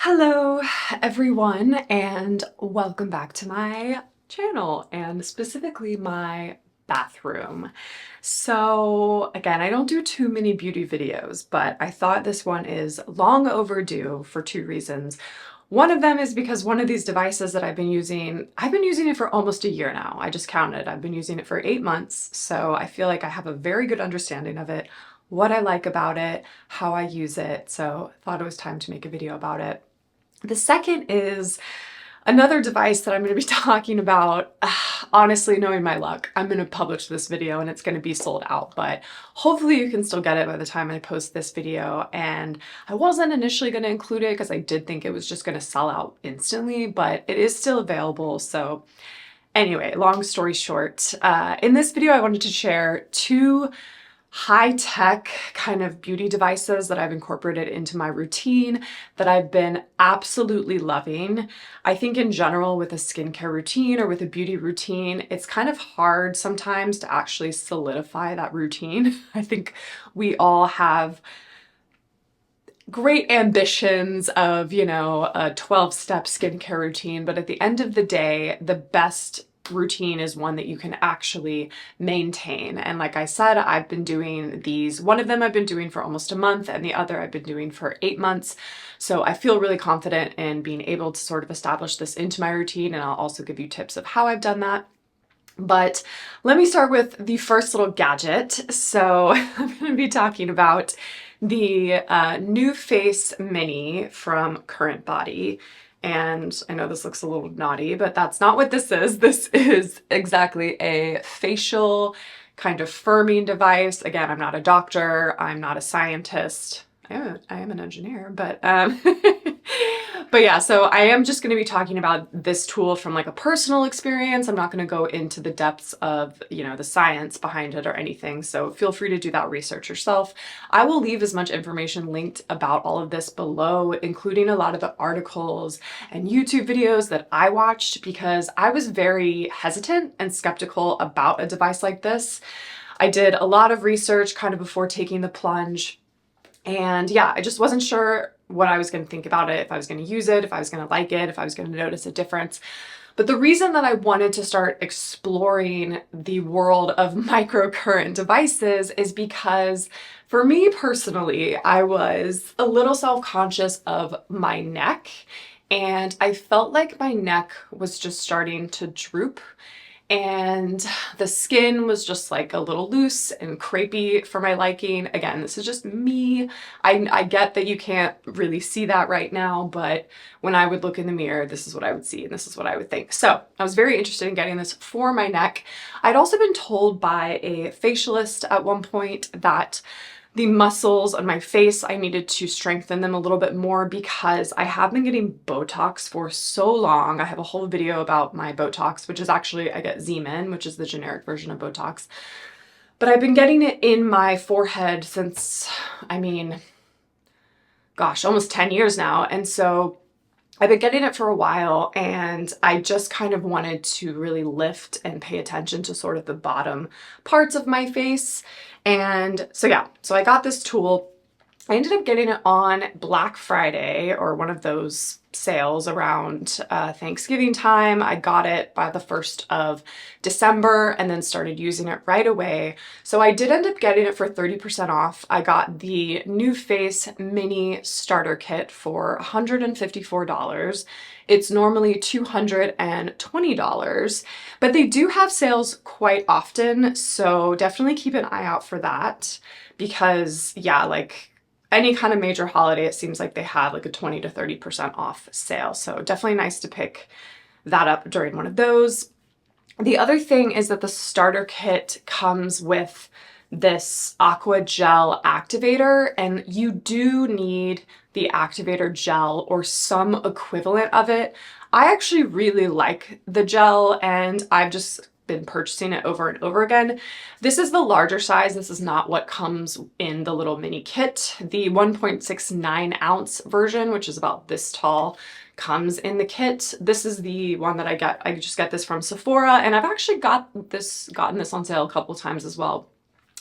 Hello everyone and welcome back to my channel and specifically my bathroom. So again, I don't do too many beauty videos, but I thought this one is long overdue for two reasons. One of them is because one of these devices that I've been using it for almost a year now. I just counted. I've been using it for 8 months, so I feel like I have a very good understanding of it, what I like about it, how I use it, so I thought it was time to make a video about it. The second is another device that I'm going to be talking about. Honestly, knowing my luck, I'm going to publish this video and it's going to be sold out, but hopefully you can still get it by the time I post this video. And I wasn't initially going to include it because I did think it was just going to sell out instantly, but it is still available. So anyway, long story short, in this video, I wanted to share two high-tech kind of beauty devices that I've incorporated into my routine that I've been absolutely loving. I think in general with a skincare routine or with a beauty routine, it's kind of hard sometimes to actually solidify that routine. I think we all have great ambitions of, a 12-step skincare routine, but at the end of the day, the best routine is one that you can actually maintain. And like I said, I've been doing these. One of them I've been doing for almost a month and the other I've been doing for 8 months. So I feel really confident in being able to sort of establish this into my routine, and I'll also give you tips of how I've done that. But let me start with the first little gadget. So I'm going to be talking about the NuFace Mini from Current Body. And I know this looks a little naughty, but that's not what this is. This is exactly a facial kind of firming device. Again, I'm not a doctor. I'm not a scientist. I am an engineer, but but yeah, so I am just going to be talking about this tool from like a personal experience. I'm not going to go into the depths of, the science behind it or anything. So feel free to do that research yourself. I will leave as much information linked about all of this below, including a lot of the articles and YouTube videos that I watched, because I was very hesitant and skeptical about a device like this. I did a lot of research kind of before taking the plunge. And yeah, I just wasn't sure what I was going to think about it, if I was going to use it, if I was going to like it, if I was going to notice a difference. But the reason that I wanted to start exploring the world of microcurrent devices is because for me personally, I was a little self-conscious of my neck, and I felt like my neck was just starting to droop. And the skin was just like a little loose and crepey for my liking. Again, this is just me. I get that you can't really see that right now, but when I would look in the mirror, this is what I would see and this is what I would think. So I was very interested in getting this for my neck. I'd also been told by a facialist at one point that the muscles on my face, I needed to strengthen them a little bit more because I have been getting Botox for so long. I have a whole video about my Botox, which is actually, I get Z-Men, which is the generic version of Botox. But I've been getting it in my forehead since, almost 10 years now. And so I've been getting it for a while, and I just kind of wanted to really lift and pay attention to sort of the bottom parts of my face. And so yeah, so I got this tool. I ended up getting it on Black Friday or one of those sales around Thanksgiving time. I got it by the 1st of December and then started using it right away. So I did end up getting it for 30% off. I got the NuFace Mini Starter Kit for $154. It's normally $220, but they do have sales quite often. So definitely keep an eye out for that because yeah, like any kind of major holiday, it seems like they have like a 20 to 30% off sale. So definitely nice to pick that up during one of those. The other thing is that the starter kit comes with this aqua gel activator, and you do need the activator gel or some equivalent of it. I actually really like the gel, and I've just been purchasing it over and over again. This is the larger size. This is not what comes in the little mini kit. The 1.69 ounce version, which is about this tall, comes in the kit. This is the one that I get. I just get this from Sephora, and I've actually gotten this on sale a couple times as well.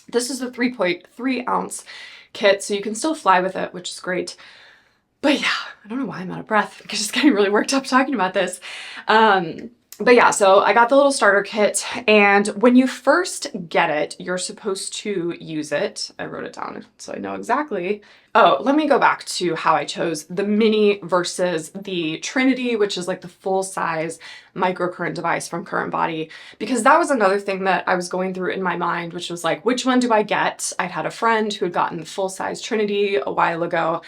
This is the 3.3 ounce kit, so you can still fly with it, which is great. But yeah, I don't know why I'm out of breath. I'm just getting really worked up talking about this. But yeah, so I got the little starter kit, and when you first get it, you're supposed to use it. I wrote it down so I know exactly. Oh, let me go back to how I chose the mini versus the Trinity, which is like the full-size microcurrent device from Current Body, because that was another thing that I was going through in my mind, which was like, which one do I get? I'd had a friend who had gotten the full-size Trinity a while ago.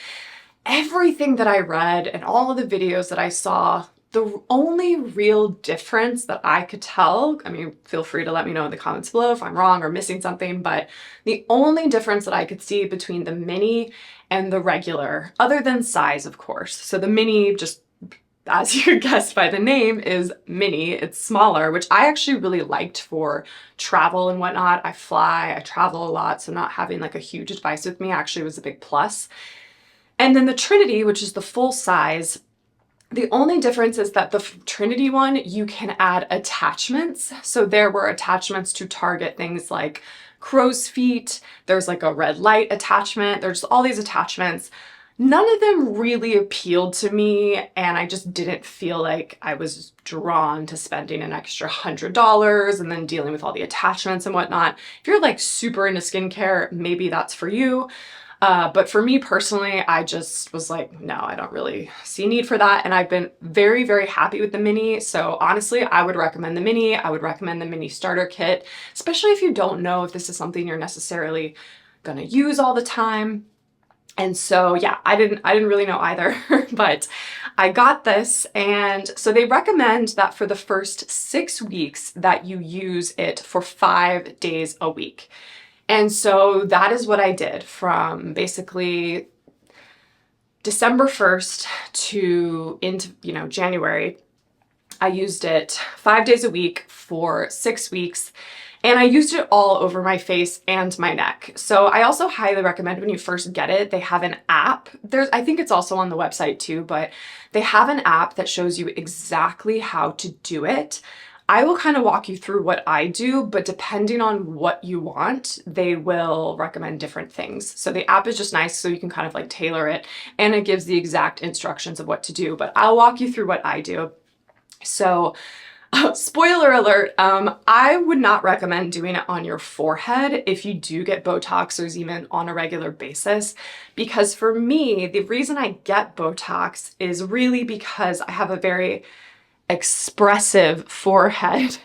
Everything that I read and all of the videos that I saw, the only real difference that I could tell, I mean, feel free to let me know in the comments below if I'm wrong or missing something, but the only difference that I could see between the mini and the regular, other than size, of course. So the mini, just as you guessed by the name, is mini. It's smaller, which I actually really liked for travel and whatnot. I fly, I travel a lot, so not having like a huge device with me actually was a big plus. And then the Trinity, which is the full size, the only difference is that the Trinity one, you can add attachments. So there were attachments to target things like crow's feet. There's like a red light attachment. There's all these attachments. None of them really appealed to me, and I just didn't feel like I was drawn to spending an extra $100 and then dealing with all the attachments and whatnot. If you're like super into skincare, maybe that's for you. But for me personally, I just was like, no, I don't really see a need for that. And I've been very, very happy with the mini. So honestly, I would recommend the mini. I would recommend the mini starter kit, especially if you don't know if this is something you're necessarily gonna use all the time. And so, yeah, I didn't really know either, but I got this. And so they recommend that for the first 6 weeks that you use it for 5 days a week. And so that is what I did from basically December 1st to into, January. I used it 5 days a week for 6 weeks, and I used it all over my face and my neck. So I also highly recommend when you first get it, they have an app. I think it's also on the website too, but they have an app that shows you exactly how to do it. I will kind of walk you through what I do, but depending on what you want, they will recommend different things. So the app is just nice so you can kind of like tailor it, and it gives the exact instructions of what to do, but I'll walk you through what I do. So spoiler alert, I would not recommend doing it on your forehead if you do get Botox or Zeman on a regular basis, because for me, the reason I get Botox is really because I have a very expressive forehead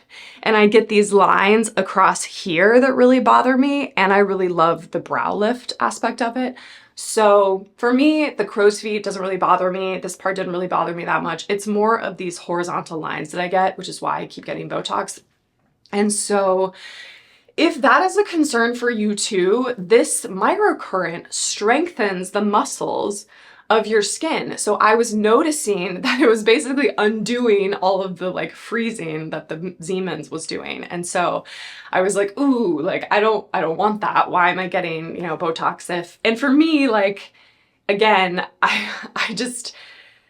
and I get these lines across here that really bother me, and I really love the brow lift aspect of it. So for me, the crow's feet doesn't really bother me. This part didn't really bother me that much. It's more of these horizontal lines that I get, which is why I keep getting Botox. And so if that is a concern for you too, this microcurrent strengthens the muscles of your skin. So I was noticing that it was basically undoing all of the like freezing that the Zeman's was doing. And so I was like, ooh, like I don't want that. Why am I getting, Botox if, and for me, like, again, I just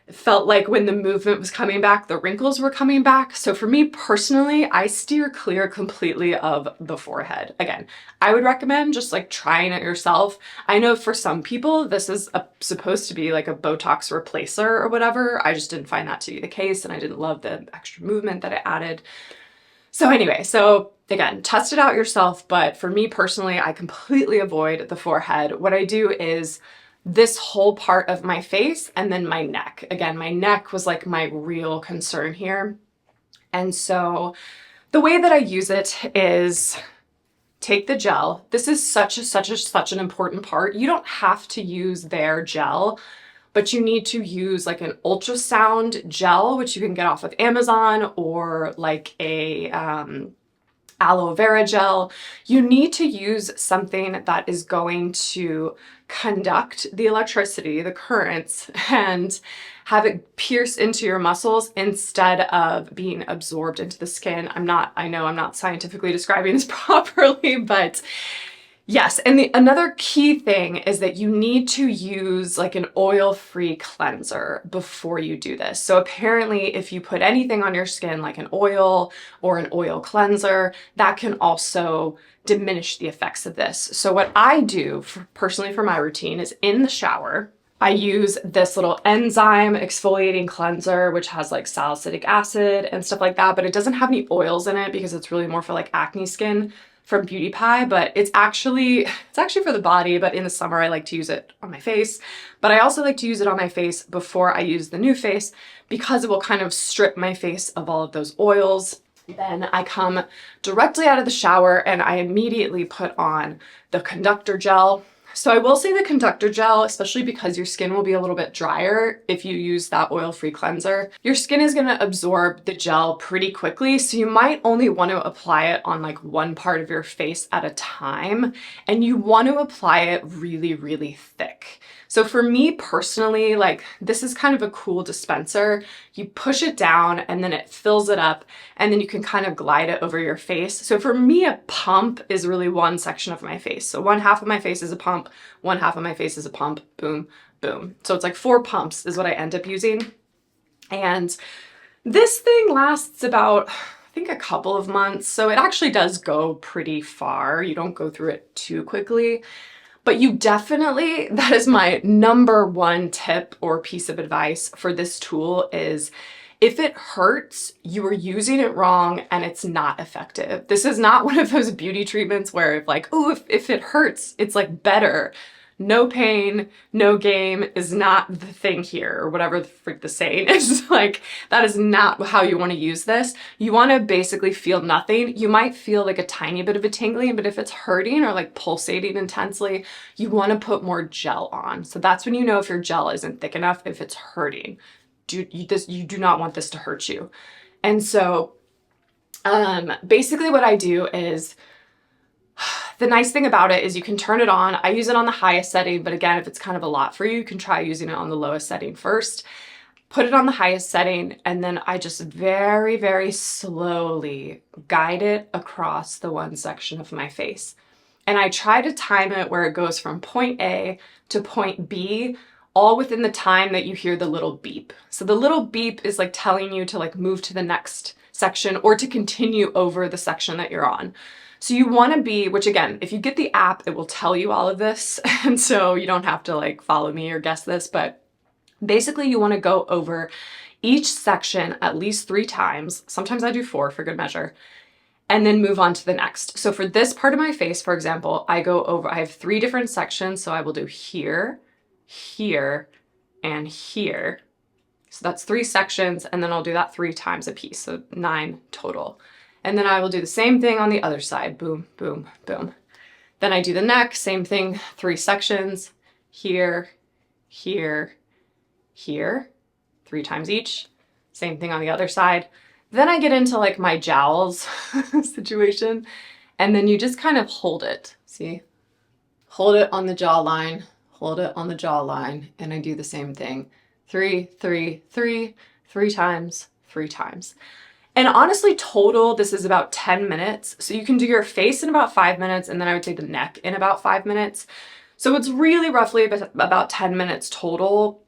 felt like when the movement was coming back, the wrinkles were coming back. So for me personally, I steer clear completely of the forehead. Again, I would recommend just like trying it yourself. I know for some people, this is supposed to be like a Botox replacer or whatever. I just didn't find that to be the case, and I didn't love the extra movement that it added. So anyway, so again, test it out yourself. But for me personally, I completely avoid the forehead. What I do is this whole part of my face and then my neck. Again, my neck was like my real concern here. And so the way that I use it is take the gel. This is such an important part. You don't have to use their gel, but you need to use like an ultrasound gel, which you can get off of Amazon, or like a aloe vera gel. You need to use something that is going to conduct the electricity, the currents, and have it pierce into your muscles instead of being absorbed into the skin. I know I'm not scientifically describing this properly, but yes. And another key thing is that you need to use like an oil-free cleanser before you do this. So apparently if you put anything on your skin, like an oil or an oil cleanser, that can also diminish the effects of this. So what I do personally for my routine is in the shower, I use this little enzyme exfoliating cleanser, which has like salicylic acid and stuff like that, but it doesn't have any oils in it because it's really more for like acne skin from Beauty Pie, but it's actually for the body, but in the summer I like to use it on my face. But I also like to use it on my face before I use the NuFace because it will kind of strip my face of all of those oils. Then I come directly out of the shower and I immediately put on the conductor gel. So I will say the conductor gel, especially because your skin will be a little bit drier if you use that oil-free cleanser. Your skin is going to absorb the gel pretty quickly, so you might only want to apply it on like one part of your face at a time, and you want to apply it really, really thick. So for me personally, like this is kind of a cool dispenser. You push it down and then it fills it up and then you can kind of glide it over your face. So for me, a pump is really one section of my face. So one half of my face is a pump, one half of my face is a pump, boom, boom. So it's like 4 pumps is what I end up using. And this thing lasts about, I think, a couple of months. So it actually does go pretty far. You don't go through it too quickly. But you definitely, that is my number one tip or piece of advice for this tool is if it hurts, you are using it wrong and it's not effective. This is not one of those beauty treatments where if like, oh, if it hurts, it's like better. No pain, no game is not the thing here, or whatever the freak the saying is. Like, that is not how you want to use this. You want to basically feel nothing. You might feel like a tiny bit of a tingling, but if it's hurting or like pulsating intensely, you want to put more gel on. So that's when you know if your gel isn't thick enough, if it's hurting. You do not want this to hurt you. And so basically what I do is, the nice thing about it is you can turn it on. I use it on the highest setting, but again, if it's kind of a lot for you, you can try using it on the lowest setting first. Put it on the highest setting, and then I just very, very slowly guide it across the one section of my face. And I try to time it where it goes from point A to point B, all within the time that you hear the little beep. So the little beep is like telling you to like move to the next section or to continue over the section that you're on. So you want to be, which again, if you get the app, it will tell you all of this. And so you don't have to like follow me or guess this, but basically you want to go over each section at least 3 times. Sometimes I do 4 for good measure, and then move on to the next. So for this part of my face, for example, I have 3 different sections. So I will do here, here, and here. So that's 3 sections. And then I'll do that 3 times a piece. So 9 total. And then I will do the same thing on the other side. Boom, boom, boom. Then I do the neck, same thing, 3 sections, here, here, here, 3 times each. Same thing on the other side. Then I get into like my jowls situation. And then you just kind of hold it, see? Hold it on the jawline, hold it on the jawline. And I do the same thing. 3, 3, 3, 3 times, 3 times. And honestly, total, this is about 10 minutes. So you can do your face in about 5 minutes, and then I would say the neck in about 5 minutes. So it's really roughly about 10 minutes total.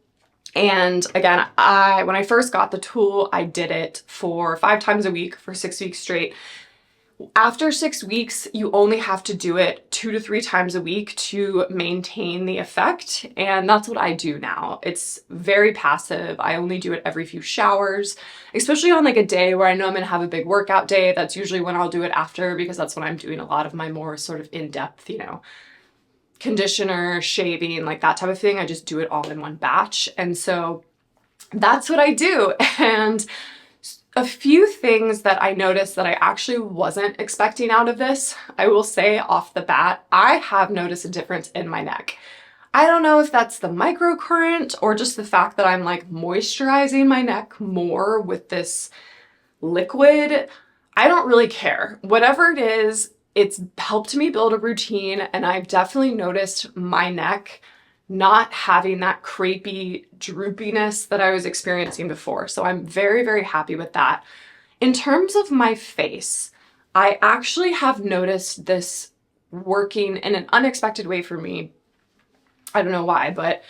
And again, when I first got the tool, I did it for 5 times a week for 6 weeks straight. After 6 weeks, you only have to do it 2 to 3 times a week to maintain the effect. And that's what I do now. It's very passive. I only do it every few showers, especially on like a day where I know I'm going to have a big workout day. That's usually when I'll do it after, because that's when I'm doing a lot of my more sort of in-depth, conditioner, shaving, like that type of thing. I just do it all in one batch. And so that's what I do. And a few things that I noticed that I actually wasn't expecting out of this, I will say off the bat, I have noticed a difference in my neck. I don't know if that's the microcurrent or just the fact that I'm like moisturizing my neck more with this liquid. I don't really care. Whatever it is, it's helped me build a routine, and I've definitely noticed my neck not having that crepey droopiness that I was experiencing before. So I'm very, very happy with that. In terms of my face, I actually have noticed this working in an unexpected way for me. I don't know why, but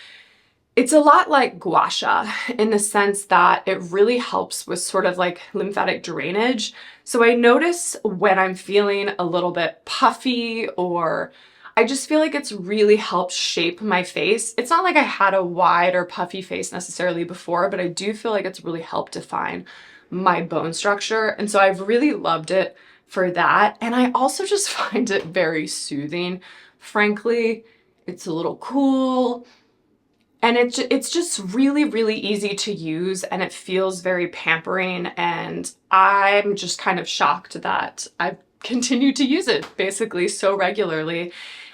it's a lot like gua sha in the sense that it really helps with sort of like lymphatic drainage. So I notice when I'm feeling a little bit puffy, or I just feel like it's really helped shape my face. It's not like I had a wide or puffy face necessarily before, but I do feel like it's really helped define my bone structure. And so I've really loved it for that. And I also just find it very soothing. Frankly, it's a little cool. And it's just really, really easy to use, and it feels very pampering, and I'm just kind of shocked that I've continued to use it basically so regularly.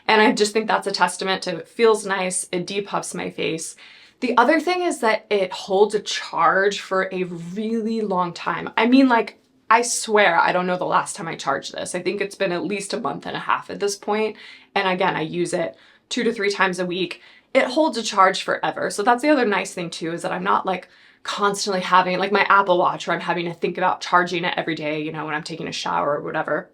And I just think that's a testament to it feels nice, it depuffs my face. The other thing is that it holds a charge for a really long time. I mean, like, I swear I don't know the last time I charged this. I think it's been at least a month and a half at this point. And again, I use it 2 to 3 times a week. It holds a charge forever. So that's the other nice thing too, is that I'm not like constantly having like my Apple Watch where I'm having to think about charging it every day, you know, when I'm taking a shower or whatever.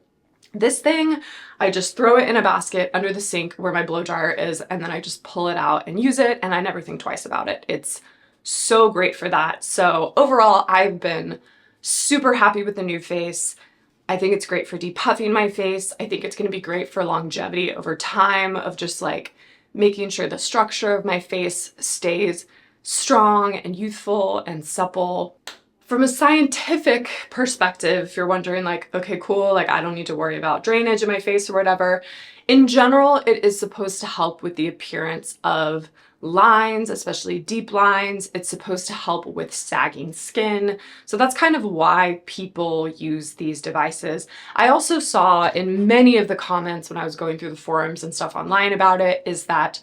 This thing, I just throw it in a basket under the sink where my blow dryer is, and then I just pull it out and use it, and I never think twice about it. It's so great for that. So overall, I've been super happy with the NuFace. I think it's great for depuffing my face. I think it's gonna be great for longevity over time of just like making sure the structure of my face stays strong and youthful and supple. From a scientific perspective, if you're wondering like, okay, cool, like I don't need to worry about drainage in my face or whatever, in general, it is supposed to help with the appearance of lines, especially deep lines. It's supposed to help with sagging skin. So that's kind of why people use these devices. I also saw in many of the comments when I was going through the forums and stuff online about it, is that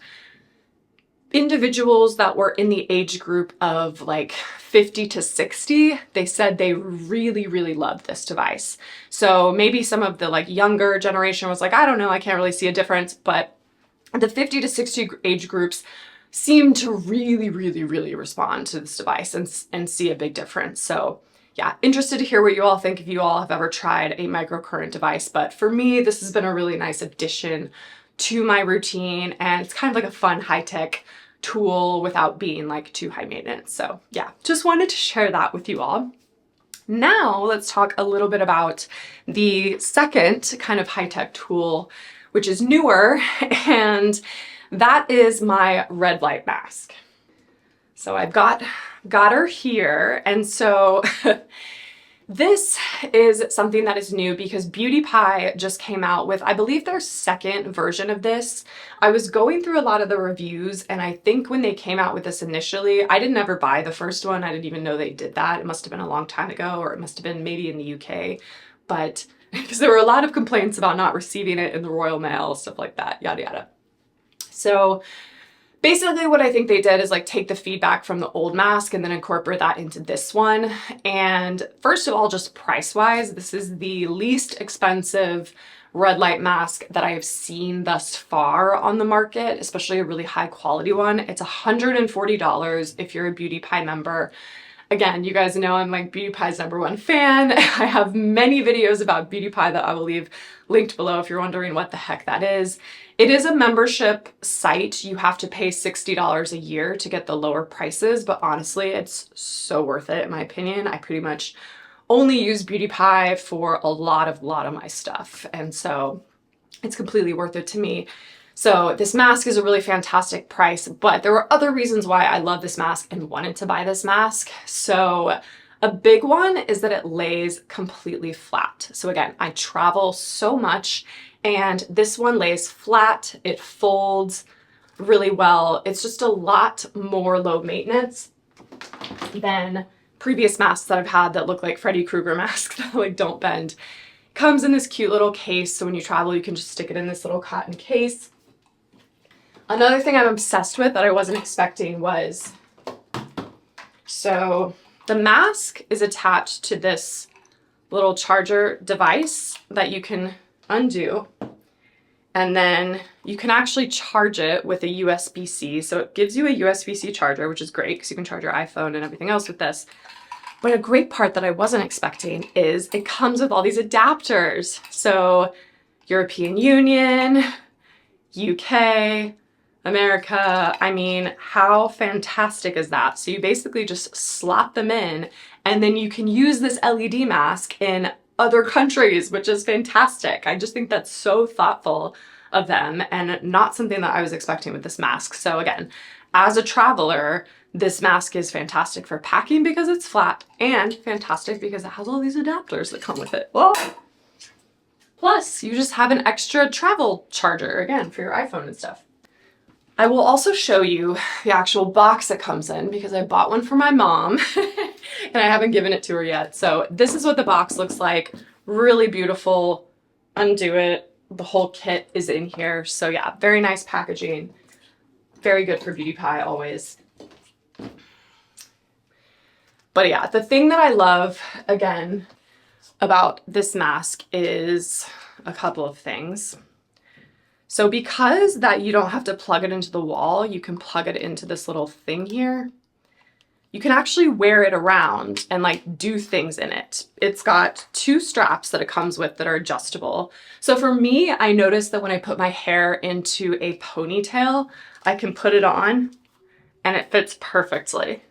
individuals that were in the age group of like 50 to 60, they said they really, really loved this device. So maybe some of the like younger generation was like, I don't know, I can't really see a difference, but the 50 to 60 age groups seem to really, really, really respond to this device and see a big difference. So yeah, interested to hear what you all think, if you all have ever tried a microcurrent device. But for me, this has been a really nice addition to my routine, and it's kind of like a fun high-tech tool without being like too high maintenance. So yeah, just wanted to share that with you all. Now let's talk a little bit about the second kind of high-tech tool, which is newer, and that is my red light mask. So I've got her here, and so this is something that is new because Beauty Pie just came out with, I believe, their second version of this. I was going through a lot of the reviews, and I think when they came out with this initially, I didn't ever buy the first one. I didn't even know they did that. It must have been a long time ago, or it must have been maybe in the UK, but because there were a lot of complaints about not receiving it in the Royal Mail, stuff like that, yada yada. So basically what I think they did is like take the feedback from the old mask and then incorporate that into this one. And first of all, just price-wise, this is the least expensive red light mask that I have seen thus far on the market, especially a really high quality one. It's $140 if you're a Beauty Pie member. Again, you guys know I'm like Beauty Pie's #1 fan. I have many videos about Beauty Pie that I will leave linked below if you're wondering what the heck that is. It is a membership site. You have to pay $60 a year to get the lower prices, but honestly, it's so worth it in my opinion. I pretty much only use Beauty Pie for a lot of my stuff, and so it's completely worth it to me. So this mask is a really fantastic price, but there were other reasons why I love this mask and wanted to buy this mask. So a big one is that it lays completely flat. So again, I travel so much, and this one lays flat. It folds really well. It's just a lot more low maintenance than previous masks that I've had that look like Freddy Krueger masks that like don't bend. It comes in this cute little case, so when you travel, you can just stick it in this little cotton case. Another thing I'm obsessed with that I wasn't expecting was, so the mask is attached to this little charger device that you can undo, and then you can actually charge it with a USB-C. So it gives you a USB-C charger, which is great because you can charge your iPhone and everything else with this. But a great part that I wasn't expecting is it comes with all these adapters. So European Union, UK, America, I mean, how fantastic is that? So you basically just slot them in, and then you can use this LED mask in other countries, which is fantastic. I just think that's so thoughtful of them, and not something that I was expecting with this mask. So again, as a traveler, this mask is fantastic for packing because it's flat, and fantastic because it has all these adapters that come with it. Well, plus you just have an extra travel charger, again, for your iPhone and stuff. I will also show you the actual box it comes in because I bought one for my mom and I haven't given it to her yet. So this is what the box looks like. Really beautiful. Undo it. The whole kit is in here. So yeah, very nice packaging. Very good for Beauty Pie always. But yeah, the thing that I love, again, about this mask is a couple of things. So because that you don't have to plug it into the wall, you can plug it into this little thing here. You can actually wear it around and like do things in it. It's got 2 straps that it comes with that are adjustable. So for me, I noticed that when I put my hair into a ponytail, I can put it on and it fits perfectly.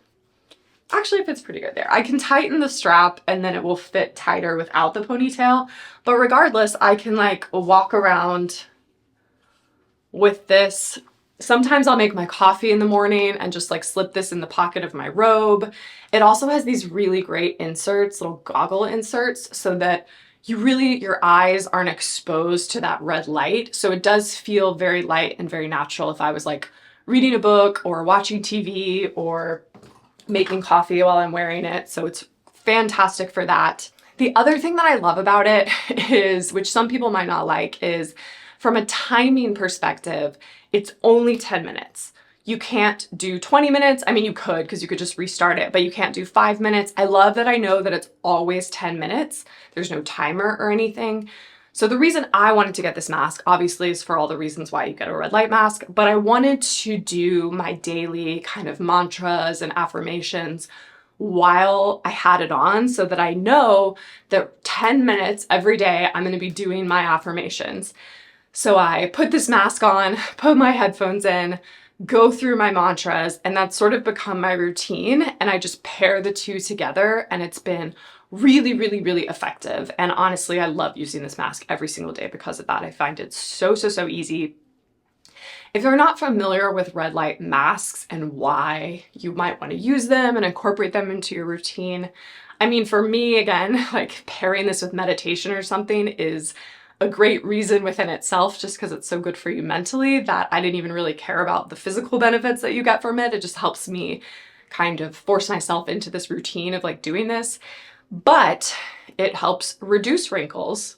Actually, it fits pretty good there. I can tighten the strap and then it will fit tighter without the ponytail. But regardless, I can like walk around with this. Sometimes I'll make my coffee in the morning and just like slip this in the pocket of my robe. It also has these really great inserts, little goggle inserts, so that your eyes aren't exposed to that red light. So it does feel very light and very natural if I was like reading a book or watching TV or making coffee while I'm wearing it. So it's fantastic for that. The other thing that I love about it is, which some people might not like, is from a timing perspective, it's only 10 minutes. You can't do 20 minutes. I mean, you could, because you could just restart it, but you can't do 5 minutes. I love that I know that it's always 10 minutes. There's no timer or anything. So the reason I wanted to get this mask, obviously, is for all the reasons why you get a red light mask, but I wanted to do my daily kind of mantras and affirmations while I had it on, so that I know that 10 minutes every day I'm going to be doing my affirmations. So I put this mask on, put my headphones in, go through my mantras, and that's sort of become my routine. And I just pair the 2 together, and it's been really, really, really effective. And honestly, I love using this mask every single day because of that. I find it so, so, so easy. If you're not familiar with red light masks and why you might want to use them and incorporate them into your routine, I mean, for me, again, like pairing this with meditation or something is a great reason within itself, just because it's so good for you mentally, that I didn't even really care about the physical benefits that you get from it. It just helps me kind of force myself into this routine of like doing this. But it helps reduce wrinkles,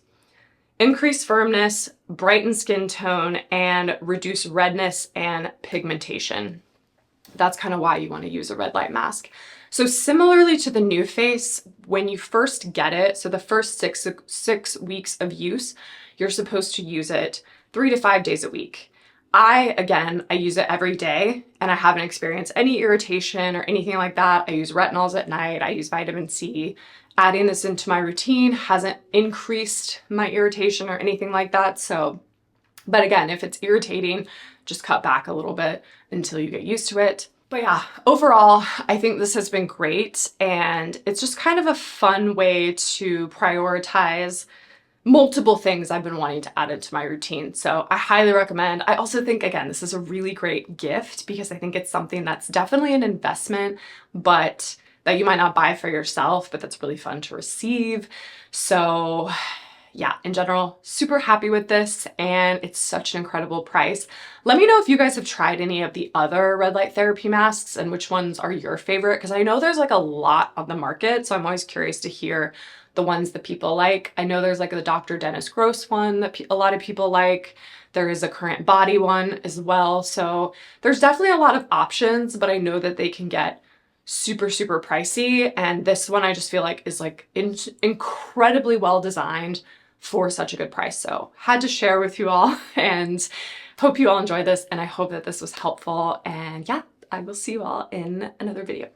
increase firmness, brighten skin tone, and reduce redness and pigmentation. That's kind of why you want to use a red light mask. So similarly to the NuFace, when you first get it, so the first six weeks of use, you're supposed to use it 3 to 5 days a week. I use it every day and I haven't experienced any irritation or anything like that. I use retinols at night. I use vitamin C. Adding this into my routine hasn't increased my irritation or anything like that. So, but again, if it's irritating, just cut back a little bit until you get used to it. But yeah, overall, I think this has been great, and it's just kind of a fun way to prioritize multiple things I've been wanting to add into my routine. So I highly recommend. I also think, again, this is a really great gift because I think it's something that's definitely an investment, but that you might not buy for yourself, but that's really fun to receive. So yeah, in general, super happy with this, and it's such an incredible price. Let me know if you guys have tried any of the other red light therapy masks and which ones are your favorite, because I know there's like a lot on the market, so I'm always curious to hear the ones that people like. I know there's like the Dr. Dennis Gross one that a lot of people like. There is a Current Body one as well. So there's definitely a lot of options, but I know that they can get super, super pricey. And this one I just feel like is like incredibly well designed for such a good price. So had to share with you all, and hope you all enjoy this. And I hope that this was helpful. And yeah, I will see you all in another video.